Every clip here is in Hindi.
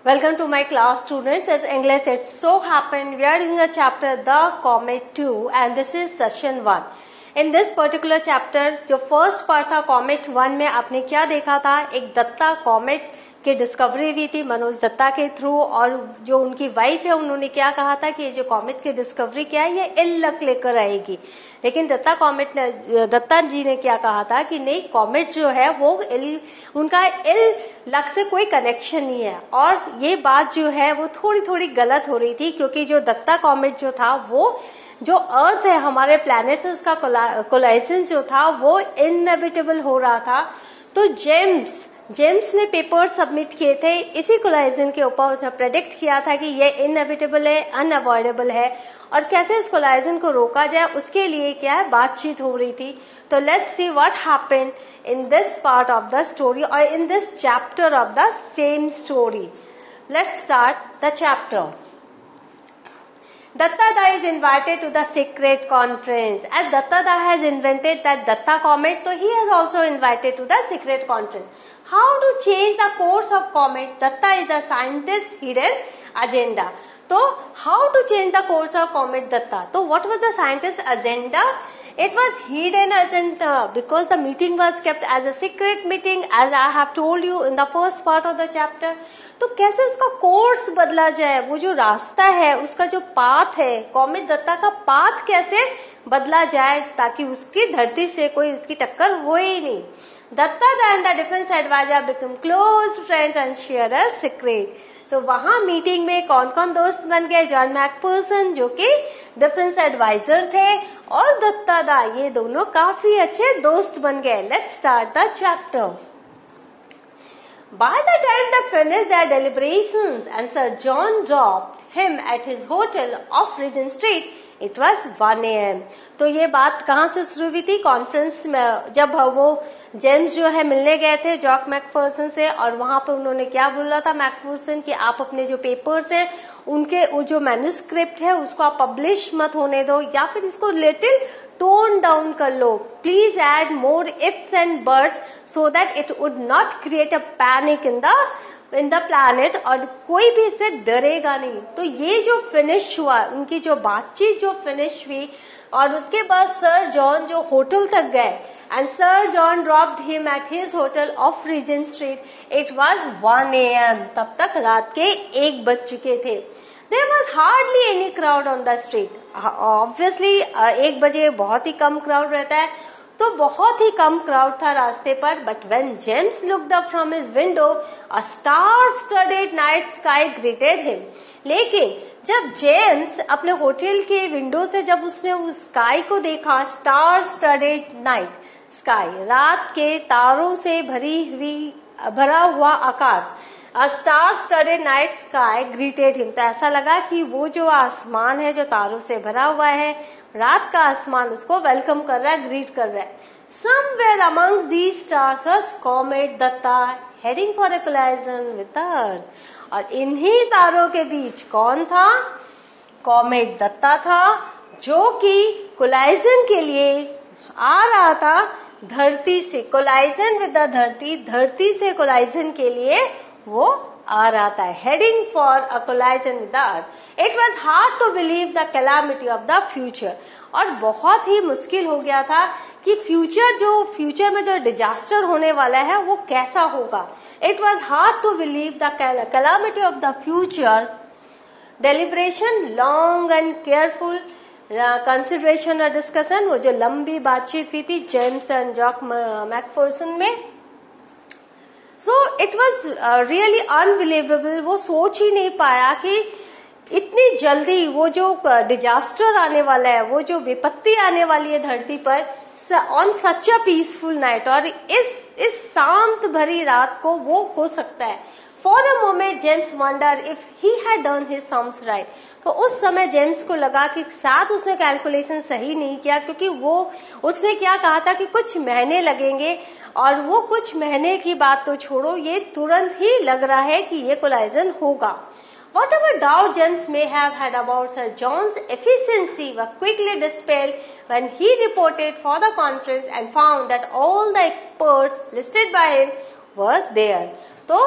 Welcome to my class, students. It's English. It so happened we are doing a chapter The Comet 2 and this is session 1. In this particular chapter, जो first part था Comet 1 में आपने क्या देखा था, एक दत्ता कॉमेट की डिस्कवरी हुई थी मनोज दत्ता के थ्रू, और जो उनकी वाइफ है उन्होंने क्या कहा था कि ये जो कॉमेट की डिस्कवरी क्या है ये इल लक लेकर आएगी। लेकिन दत्ता जी ने क्या कहा था कि नहीं, कॉमेट जो है वो उनका इल लक से कोई कनेक्शन नहीं है। और ये बात जो है वो थोड़ी थोड़ी गलत हो रही थी, क्योंकि जो दत्ता कॉमेट जो था वो जो अर्थ है हमारे प्लैनेट से उसका कोलाइजन जो था वो इनएविटेबल हो रहा था। तो जेम्स ने पेपर सबमिट किए थे इसी कोलाइजन के ऊपर। उसने प्रेडिक्ट किया था कि ये इनएविटेबल है, अनअवॉइडेबल है, और कैसे इस कोलाइजन को रोका जाए उसके लिए क्या है बातचीत हो रही थी। तो let's see what happened in this part of the story और in this chapter of the same story. Let's start the chapter. Datta is invited to the secret conference. As Datta has invented that Datta comet, so he is also invited to the secret conference. How to change the course of comet? Datta is a scientist's hidden agenda. So, how to change the course of comet Datta? So, what was the scientist's agenda? It was hidden agenda because the meeting was kept as a secret meeting, as I have told you in the first part of the chapter. तो कैसे उसका कोर्स बदला जाए, वो जो रास्ता है उसका जो पाथ है, कॉमेट दत्ता का पाथ कैसे बदला जाए ताकि उसकी धरती से कोई उसकी टक्कर हो ही नहीं. Datta and the defence adviser become close friends and share a secret. तो वहां मीटिंग में कौन कौन दोस्त बन गए? जॉन मैकफर्सन जो कि डिफेंस एडवाइजर थे, और दत्ता ये दोनों काफी अच्छे दोस्त बन गए. Let's start the chapter. By the time they finished their deliberations and Sir John dropped him at his hotel off Regent Street, it was 1 a.m. तो ये बात कहाँ से शुरू हुई थी? कॉन्फ्रेंस में जब वो जेम्स जो है मिलने गए थे जॉक मैकफर्सन से, और वहां पर उन्होंने क्या बोला था मैकफर्सन कि आप अपने जो पेपर्स हैं उनके वो जो मैन्युस्क्रिप्ट है उसको आप पब्लिश मत होने दो, या फिर इसको लिटिल टोन डाउन कर लो. Please add more ifs and buts so that it would not create a panic in the planet, और कोई भी इससे डरेगा नहीं. तो ये जो फिनिश हुआ, उनकी जो बातचीत जो फिनिश हुई, और उसके बाद सर जॉन जो होटल तक गए and sir John dropped him at his hotel of Regent Street. It was 1 a.m. तब तक रात के 1 बज चुके थे. There was hardly any crowd on the street. Obviously 1 बजे बहुत ही कम क्राउड रहता है, तो बहुत ही कम क्राउड था रास्ते पर. But when James looked up from his window, a star-studded night sky greeted him. लेकिन जब जेम्स अपने होटल के विंडो से जब उसने उस स्काई को देखा, स्टार स्टडेड नाइट स्काई, रात के तारों से भरा हुआ आकाश, A star-studded night sky greeted him. तो ऐसा लगा कि वो जो आसमान है जो तारों से भरा हुआ है, रात का आसमान उसको वेलकम कर रहा है, ग्रीट कर रहा है. Somewhere amongst these stars was Comet Datta heading for a collision with the Earth. और इन्हीं तारों के बीच कौन था? कॉमेट दत्ता था, जो कि कोलाइजन के लिए आ रहा था धरती से. कोलाइजन विद द धरती से कोलाइजन के लिए वो आ रहा था. Heading for a collision with the earth. It was hard to believe the calamity of the future. और बहुत ही मुश्किल हो गया था कि फ्यूचर में जो डिजास्टर होने वाला है वो कैसा होगा. It was hard to believe the calamity of the future. Deliberation, long and careful consideration और डिस्कशन, वो जो लंबी बातचीत हुई थी जेम्स एंड जॉक मैकफर्सन में. So it was really unbelievable. वो सोच ही नहीं पाया कि इतनी जल्दी वो जो डिजास्टर आने वाला है, वो जो विपत्ति आने वाली है धरती पर on such a peaceful night, और इस शांत भरी रात को वो हो सकता है. For a moment James wonder if he had done his sums right. तो उस समय जेम्स को लगा कि शायद उसने कैलकुलेशन सही नहीं किया, क्योंकि उसने क्या कहा था कि कुछ महीने लगेंगे, और वो कुछ महीने की बात तो छोड़ो, ये तुरंत ही लग रहा है कि ये कोलाइजन होगा. Whatever doubt James may have had about Sir John's efficiency were quickly dispelled when he reported for the conference and found that all the experts listed by him were there. तो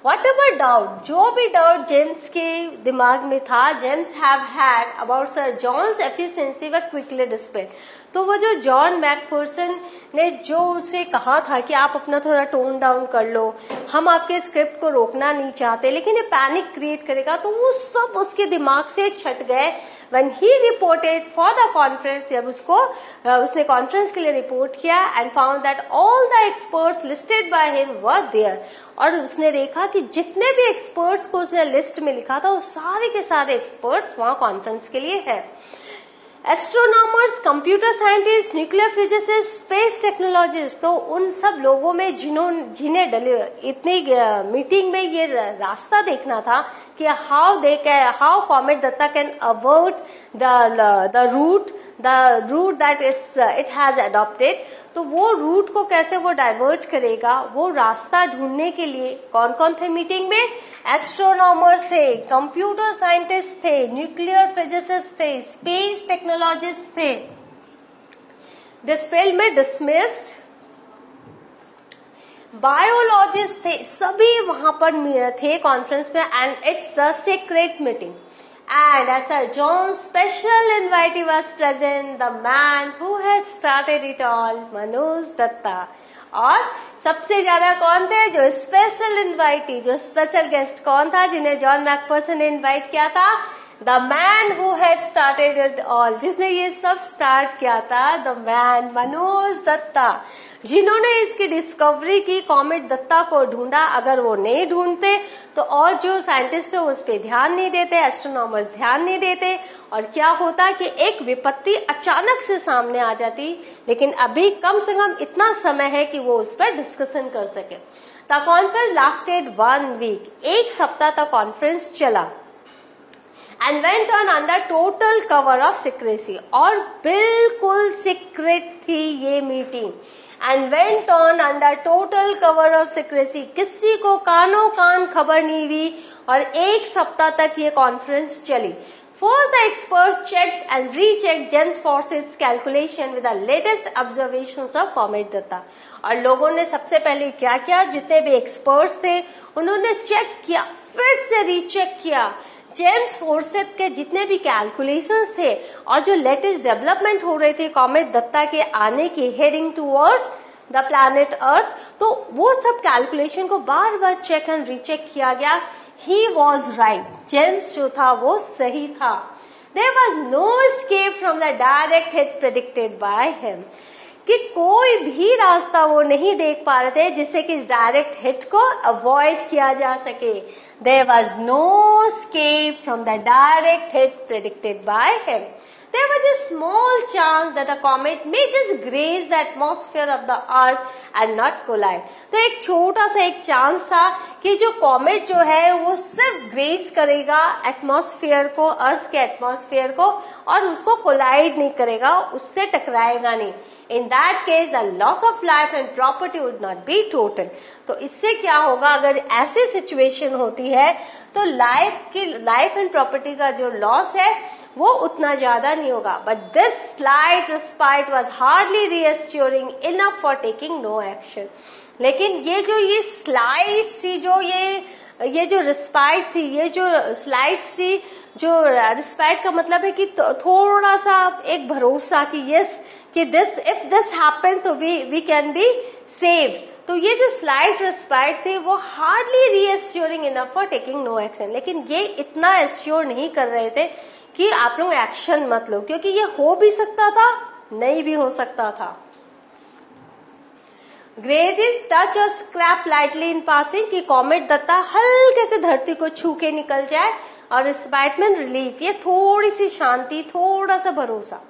whatever doubt, जो भी डाउट जेम्स के दिमाग में था, James have had about sir John's efficiency व क्विकली डिस्पेल। तो वो जो जॉन मैकफर्सन ने जो उसे कहा था कि आप अपना थोड़ा टोन डाउन कर लो, हम आपके स्क्रिप्ट को रोकना नहीं चाहते, लेकिन ये पैनिक क्रिएट करेगा, तो वो सब उसके दिमाग से छट गए when he reported for the conference, जब उसने कॉन्फ्रेंस के लिए रिपोर्ट किया and found that all the experts listed by him were there, और उसने देखा कि जितने भी एक्सपर्ट्स को उसने लिस्ट में लिखा था वो सारे के सारे एक्सपर्ट्स वहां कॉन्फ्रेंस के लिए है। Astronomers, computer scientist, nuclear physicist, space technologist, तो उन सब लोगों में जिन्हें इतनी मीटिंग में ये रास्ता देखना था कि how comet Datta can avert the route that it has adopted, तो वो रूट को कैसे वो डाइवर्ट करेगा, वो रास्ता ढूंढने के लिए कौन कौन थे मीटिंग में? एस्ट्रोनॉमर्स थे, कंप्यूटर साइंटिस्ट थे, न्यूक्लियर फिजिसिस्ट थे, स्पेस टेक्नोलॉजिस्ट थे, डिस्पेल में डिसमिस्ड, बायोलॉजिस्ट थे, सभी वहां पर थे कॉन्फ्रेंस में। And it's a secret meeting and as Sir John's special invitee was present, the man who had started it all, Manoj Datta. और सबसे ज्यादा कौन थे? जो स्पेशल इन्वाइटी, जो स्पेशल गेस्ट कौन था जिन्हें जॉन मैकफर्सन ने इन्वाइट किया था? The man who had started it all, जिसने ये सब स्टार्ट किया था, द मैन मनोज दत्ता, जिन्होंने इसकी डिस्कवरी की, कॉमेट दत्ता को ढूंढा। अगर वो नहीं ढूंढते तो और जो साइंटिस्ट है उस पर ध्यान नहीं देते, एस्ट्रोनॉमर्स ध्यान नहीं देते, और क्या होता कि एक विपत्ति अचानक से सामने आ जाती। लेकिन अभी कम से कम इतना समय है कि वो उस पर डिस्कशन कर सके। द कॉन्फ्रेंस लास्टेड 1 वीक, एक सप्ताह तक कॉन्फ्रेंस चला। And went on under total cover of secrecy, और बिल्कुल सीक्रेट थी ये meeting. And went on under total cover of secrecy, किसी को कानों कान खबर नहीं हुई, और एक सप्ताह तक ये कॉन्फ्रेंस चली। For the experts checked and rechecked James Forsyth's calculation with the latest observations of Comet Datta. और लोगों ने सबसे पहले क्या किया? जितने भी एक्सपर्ट्स थे उन्होंने चेक किया, फिर से रीचेक किया जेम्स फोर्सिथ के जितने भी कैलकुलेशंस थे और जो लेटेस्ट डेवलपमेंट हो रहे थे कॉमेट दत्ता के आने की, heading towards the planet earth, तो वो सब कैलकुलेशन को बार बार चेक एंड रीचेक किया गया। He was right. जेम्स जो था वो सही था। There was no escape from the direct hit predicted by him. कि कोई भी रास्ता वो नहीं देख पा रहे थे जिससे कि इस डायरेक्ट हिट को अवॉइड किया जा सके। There was no escape from the direct hit predicted by him. There was a small chance that the comet may just graze the atmosphere of the earth and not collide. तो एक छोटा सा एक चांस था कि जो कॉमेट जो है वो सिर्फ ग्रेस करेगा एटमॉस्फेयर को, अर्थ के एटमॉस्फेयर को, और उसको कोलाइड नहीं करेगा, उससे टकराएगा नहीं। In that case, the loss of life and property would not be total. तो इससे क्या होगा? अगर ऐसी सिचुएशन होती है तो लाइफ एंड प्रॉपर्टी का जो लॉस है वो उतना ज्यादा नहीं होगा। But this slight respite was hardly reassuring enough for taking no action. लेकिन ये स्लाइट सी ये जो रिस्पाइट थी, ये जो स्लाइट सी, जो रिस्पाइट का मतलब है कि थोड़ा सा एक भरोसा कि यस कि इफ दिस हैपेंस तो वी कैन बी सेव्ड। तो ये जो स्लाइट रिस्पाइट थी वो hardly reassuring enough for taking no action. लेकिन ये इतना एश्योर नहीं कर रहे थे कि आप लोग एक्शन मत लो, क्योंकि ये हो भी सकता था, नहीं भी हो सकता था। ग्रेजिस टच और स्क्रैप लाइटली इन पासिंग, कि कॉमेट दत्ता हल्के से धरती को छू के निकल जाए, और रिस्पाइट में रिलीफ, ये थोड़ी सी शांति, थोड़ा सा भरोसा।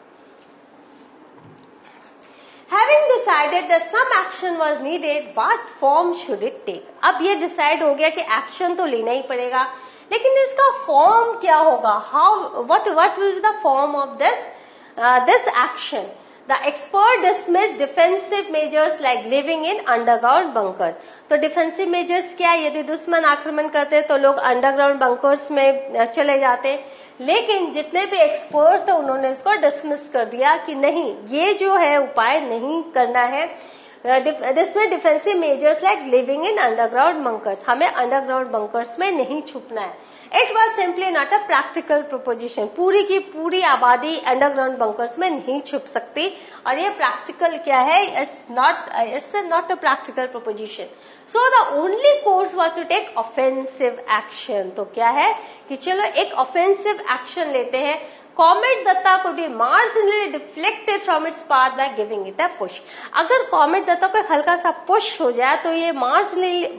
Having decided that some action was needed, what form should it take? अब ये डिसाइड हो गया कि एक्शन तो लेना ही पड़ेगा, लेकिन इसका फॉर्म क्या होगा? What will be the form of this action? The expert dismissed defensive measures like living in underground bunker. तो डिफेंसिव मेजर्स क्या? यदि दुश्मन आक्रमण करते तो लोग अंडरग्राउंड बंकर्स में चले जाते। लेकिन जितने भी एक्सपर्ट्स थे उन्होंने इसको डिसमिस कर दिया कि नहीं, ये जो है उपाय नहीं करना है। जिसमें defensive measures like living in underground bunkers, हमें अंडरग्राउंड बंकर्स में नहीं छुपना है. It was simply not a practical proposition. पूरी की पूरी आबादी अंडरग्राउंड बंकर्स में नहीं छुप सकती, और ये प्रैक्टिकल क्या है, it's not a practical proposition. So the only course was to take offensive action. तो क्या है कि चलो एक ऑफेंसिव एक्शन लेते हैं. Comet Datta could be marginally deflected from its path by giving it a push. अगर Comet Datta को हल्का सा पुश हो जाए तो ये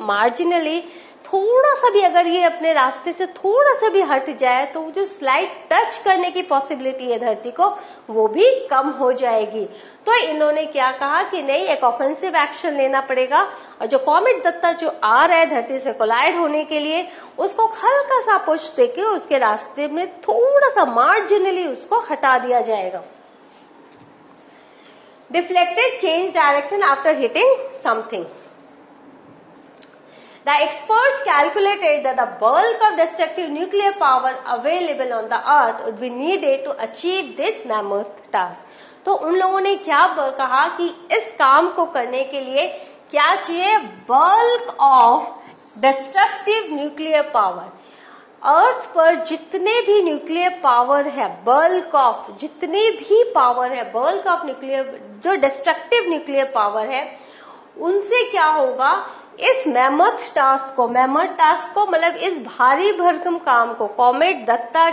marginally थोड़ा सा भी, अगर ये अपने रास्ते से थोड़ा सा भी हट जाए तो जो स्लाइड टच करने की पॉसिबिलिटी है धरती को, वो भी कम हो जाएगी. तो इन्होंने क्या कहा कि नहीं, एक ऑफेंसिव एक्शन लेना पड़ेगा, और जो कॉमेट दत्ता जो आ रहा है धरती से कोलाइड होने के लिए, उसको हल्का सा पुश देके उसके रास्ते में थोड़ा सा मार्जिनली उसको हटा दिया जाएगा. Deflected change direction after hitting something. The experts calculated that the bulk of destructive nuclear power available on the earth would be needed to achieve this mammoth task. तो उन लोगों ने क्या कहा कि इस काम को करने के लिए क्या चाहिए, bulk of destructive nuclear power. Earth पर जितने भी न्यूक्लियर पावर है, बल्क ऑफ जितने भी पावर है, बल्क ऑफ न्यूक्लियर जो डिस्ट्रक्टिव न्यूक्लियर पावर है, उनसे क्या होगा, इस मैमथ टास्क को मतलब इस भारी भरकम काम को कॉमेट दत्ता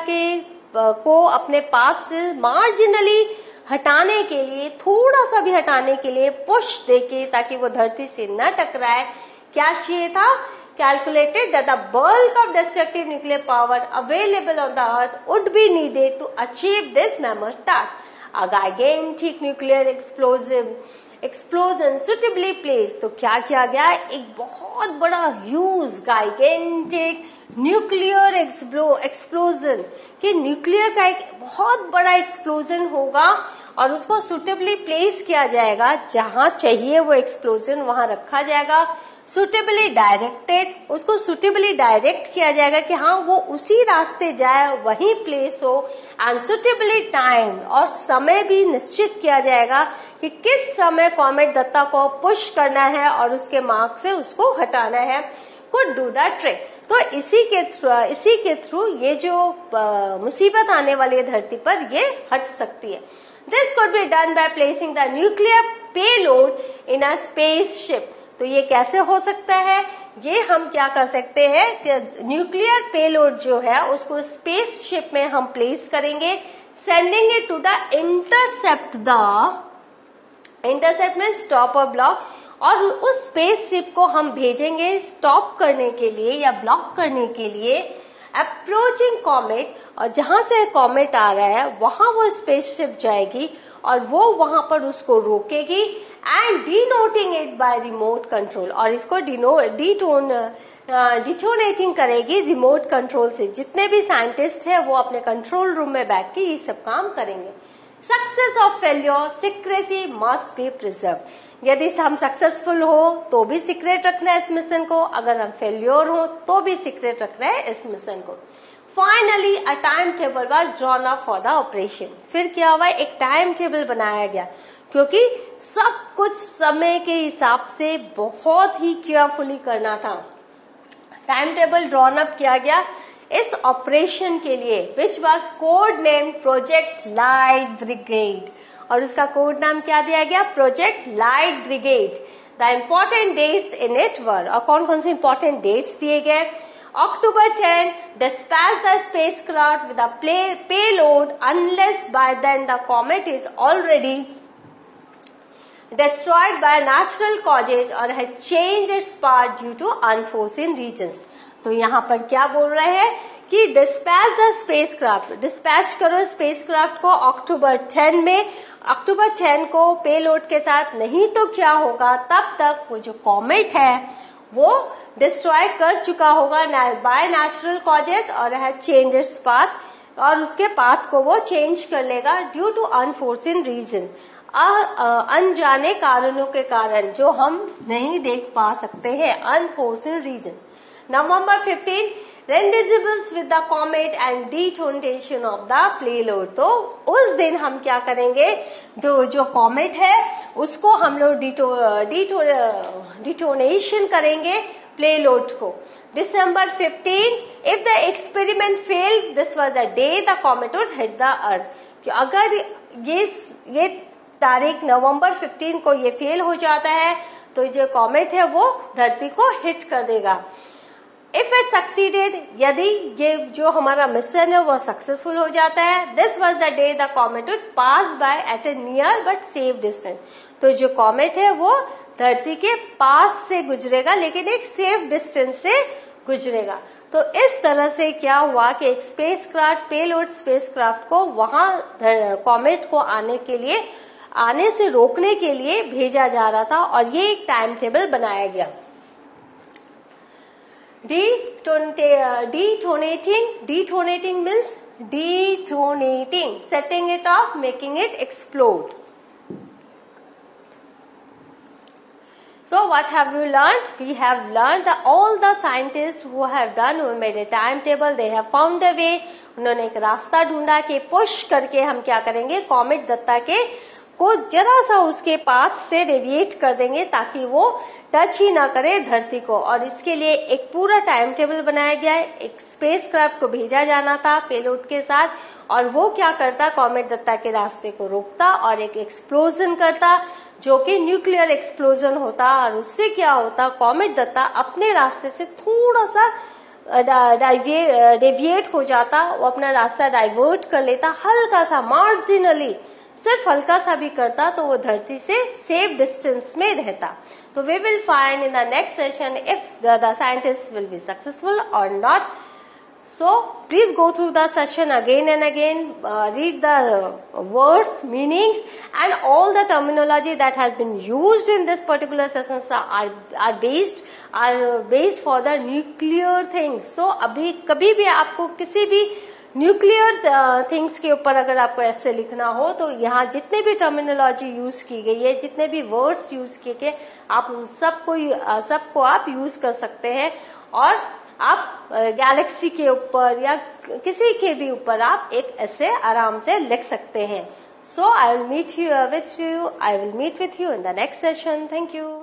को अपने पाथ से मार्जिनली हटाने के लिए, थोड़ा सा भी हटाने के लिए पुश देके, ताकि वो धरती से न टकराए, क्या चाहिए था, calculated that the bulk of destructive nuclear power available on the earth would be needed to achieve this mammoth task. A gigantic nuclear explosion suitably placed. तो क्या किया गया, एक बहुत बड़ा ह्यूज गाइगेंटिक न्यूक्लियर एक्सप्लोजन, कि न्यूक्लियर का एक बहुत बड़ा एक्सप्लोजन होगा और उसको सुटेबली प्लेस किया जाएगा, जहां चाहिए वो एक्सप्लोजन वहां रखा जाएगा. सुटेबली डायरेक्टेड, उसको सुटेबली डायरेक्ट किया जाएगा कि हाँ वो उसी रास्ते जाए, वहीं प्लेस हो. एंड सुटेबली टाइम, और समय भी निश्चित किया जाएगा कि किस समय कॉमेट दत्ता को पुश करना है और उसके मार्ग से उसको हटाना है. Could do the trick. तो इसी के थ्रू ये जो मुसीबत आने वाली है धरती पर, ये हट सकती है. This could be done by placing the nuclear payload in a spaceship. तो ये कैसे हो सकता है, ये हम क्या कर सकते हैं कि न्यूक्लियर पेलोड जो है उसको स्पेसशिप में हम प्लेस करेंगे, sending it to the intercept में स्टॉप और ब्लॉक, और उस स्पेसशिप को हम भेजेंगे स्टॉप करने के लिए या ब्लॉक करने के लिए अप्रोचिंग कॉमेट. और जहां से कॉमेट आ रहा है वहां वो स्पेसशिप जाएगी और वो वहां पर उसको रोकेगी and denoting it by remote control, और इसको डिटोनेटिंग करेगी रिमोट कंट्रोल से. जितने भी साइंटिस्ट हैं वो अपने कंट्रोल रूम में बैठ के ये सब काम करेंगे. Success of failure, secrecy must be preserve. यदि हम सक्सेसफुल हो तो भी सीक्रेट रखना है इस मिशन को, अगर हम फेल्योर हो तो भी सीक्रेट रखना है इस मिशन को. Finally a time table was drawn up for the operation. फिर क्या हुआ, एक टाइम टेबल बनाया गया, क्योंकि सब कुछ समय के हिसाब से बहुत ही केयरफुली करना था. टाइम टेबल ड्रॉन अप किया गया इस ऑपरेशन के लिए, which was code name project light brigade, और उसका कोड नाम क्या दिया गया, project light brigade. The important dates in it were, और कौन कौन से इम्पोर्टेंट डेट्स दिए गए. October 10, dispatch the spacecraft with a payload unless by then the comet is already destroyed by natural causes or has changed its path due to unforeseen reasons. तो यहाँ पर क्या बोल रहे हैं कि dispatch the spacecraft, dispatch करो spacecraft को October 10 में. October 10 को पेलोड के साथ, नहीं तो क्या होगा, तब तक वो जो कॉमेट है वो डिस्ट्रॉय कर चुका होगा बाय नेचुरल कॉजेस और हैज चेंज इट्स पाथ, और उसके पाथ को वो चेंज कर लेगा ड्यू टू अनफोर्सिन रीजन. अनजाने कारणों के कारण जो हम नहीं देख पा सकते हैं, unforced reason. November 15 rendezvous with the comet and detonation of the payload. तो उस दिन हम क्या करेंगे, जो कॉमेट है उसको हम लोग डिटोनेशन करेंगे प्लेलोड को। December 15, if the experiment failed, this was the day the comet would hit the earth। अगर ये तारीख नवंबर 15 को ये फेल हो जाता है तो जो कॉमेट है वो धरती को हिट कर देगा। If it succeeded, यदि ये जो हमारा मिशन है वो सक्सेसफुल हो जाता है, this was the day the comet would pass by at a near but safe distance। तो जो कॉमेट है वो धरती के पास से गुजरेगा लेकिन एक सेफ डिस्टेंस से गुजरेगा। तो इस तरह से क्या हुआ कि एक स्पेसक्राफ्ट, पेलोड स्पेसक्राफ्ट को वहां कॉमेट को आने से रोकने के लिए भेजा जा रहा था और ये एक टाइम टेबल बनाया गया। Detonating means detonating, setting it off, making it explode. So what have we learned? We have learned that all the scientists who made a timetable, they have found a way. उन्होंने एक रास्ता ढूंढा कि पुश करके हम क्या करेंगे, कॉमेट दत्ता को जरा सा उसके पाथ से डेविएट कर देंगे ताकि वो टच ही ना करे धरती को। और इसके लिए एक पूरा टाइम टेबल बनाया गया है। एक स्पेसक्राफ्ट को भेजा जाना था पेलोड के साथ और वो क्या करता, कॉमेट दत्ता के रास्ते को रोकता और एक एक्सप्लोजन करता जो कि न्यूक्लियर एक्सप्लोजन होता। और उससे क्या होता, कॉमेट दत्ता अपने रास्ते से थोड़ा सा डेविएट हो जाता, वो अपना रास्ता डाइवर्ट कर लेता, हल्का सा, मार्जिनली, सिर्फ हल्का सा भी करता तो वो धरती से सेफ डिस्टेंस में रहता। तो we will find in the next session if the scientist will be successful और not. So please go through the session again and again, read the words, meanings and all the terminology that has been used in this particular session are based for the nuclear things. So अभी कभी भी आपको किसी भी न्यूक्लियर थिंग्स के ऊपर अगर आपको ऐसे लिखना हो तो यहाँ जितने भी टर्मिनोलॉजी यूज की गई है, जितने भी वर्ड्स यूज किए गए, आप उन सबको आप यूज कर सकते हैं और आप गैलेक्सी के ऊपर या किसी के भी ऊपर आप एक ऐसे आराम से लिख सकते हैं। So I will meet with you in the next session. Thank you.